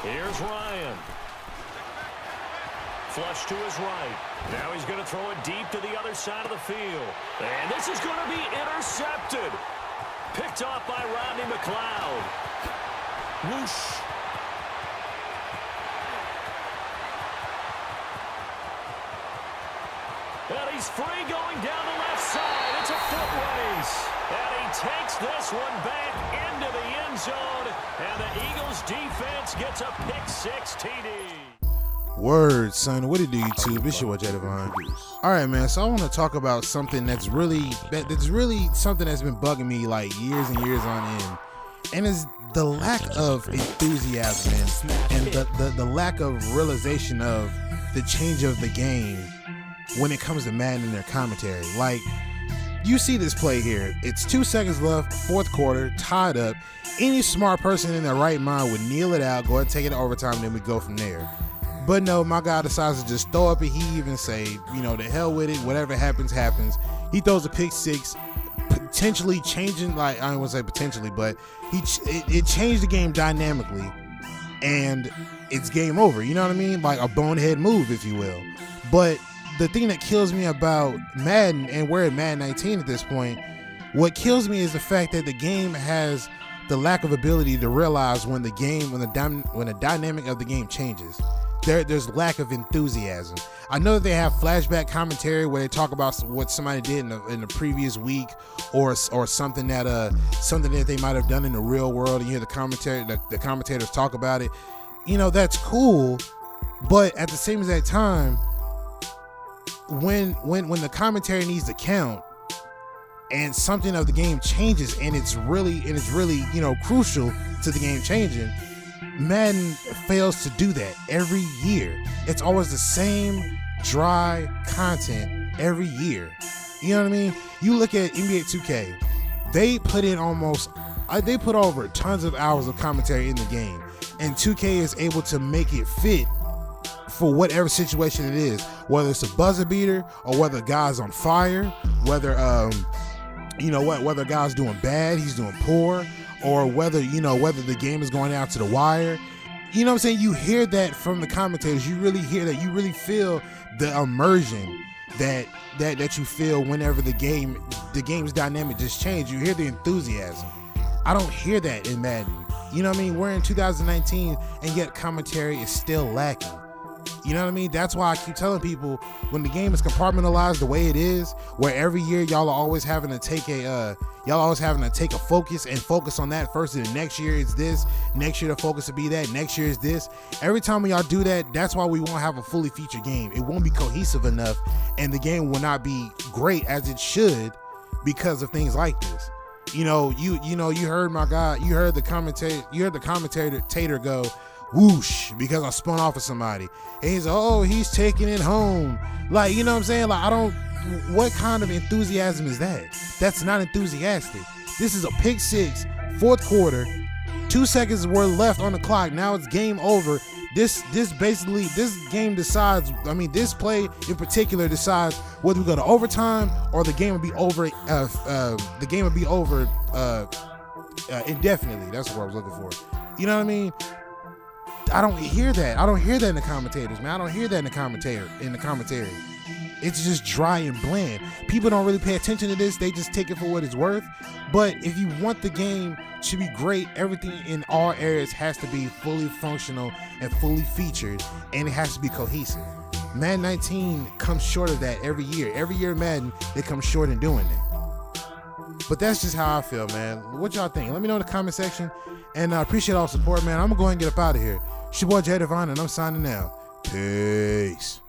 Here's Ryan. Flush to his right. Now he's going to throw it deep to the other side of the field. And this is going to be intercepted. Picked off by Rodney McLeod. Whoosh. And he's free going down the left side. It's a foot race. And he takes this one back into the end zone. And the Eagles defense gets a pick-6 TD. Word, son. What it do, YouTube? It's your boy, Jadavon. All right, man. So I want to talk about something that's really something that's been bugging me like years and years on end. And it's the lack of enthusiasm and the lack of realization of the change of the game when it comes to Madden and their commentary. Like, you see this play here. It's 2 seconds left, fourth quarter, tied up. Any smart person in their right mind would kneel it out, go ahead and take it to overtime, and then we go from there. But no, my guy decides to just throw up a heave and say, you know, the hell with it. Whatever happens, happens. He throws a pick-6, potentially changing, like, I don't want to say potentially, but it changed the game dynamically, and it's game over. You know what I mean? Like a bonehead move, if you will. But the thing that kills me about Madden, and we're at Madden 19 at this point, what kills me is the fact that the game has the lack of ability to realize when the dynamic of the game changes. There's lack of enthusiasm. I know that they have flashback commentary where they talk about what somebody did in the previous week, or something that they might have done in the real world, and you hear the commentators talk about it. You know, that's cool, but at the same exact time, when the commentary needs to count and something of the game changes and it's really you know, crucial to the game changing, Madden fails to do that every year. It's always the same dry content every year. You know what I mean? You look at NBA 2K, they put over tons of hours of commentary in the game, and 2K is able to make it fit for whatever situation it is, whether it's a buzzer beater or whether a guy's on fire, whether whether a guy's doing bad, he's doing poor, or whether the game is going out to the wire. You know what I'm saying? You hear that from the commentators. You really hear that. You really feel the immersion that you feel whenever the game's dynamic just change. You hear the enthusiasm. I don't hear that in Madden. You know what I mean? We're in 2019 and yet commentary is still lacking. You know what I mean? That's why I keep telling people, when the game is compartmentalized the way it is, where every year y'all are always having to take a focus and focus on that first, and the next year it's this, next year the focus will be that, next year is this. Every time when y'all do that, that's why we won't have a fully featured game. It won't be cohesive enough, and the game will not be great as it should because of things like this. You heard my guy, you heard the commentator go, whoosh, because I spun off of somebody. And he's like, oh, he's taking it home. Like, you know what I'm saying? Like, what kind of enthusiasm is that? That's not enthusiastic. This is a pick-6, fourth quarter, 2 seconds were left on the clock. Now it's game over. This game decides, this play in particular decides whether we go to overtime or the game will be over, indefinitely. That's what I was looking for. You know what I mean? I don't hear that. I don't hear that in the commentators, man. I don't hear that in the commentary. It's just dry and bland. People don't really pay attention to this. They just take it for what it's worth. But if you want the game to be great, everything in all areas has to be fully functional and fully featured, and it has to be cohesive. Madden 19 comes short of that every year. Every year Madden, they come short in doing that. But that's just how I feel, man. What y'all think? Let me know in the comment section. And I appreciate all the support, man. I'm going to go ahead and get up out of here. It's your boy, Jadavon, and I'm signing out. Peace.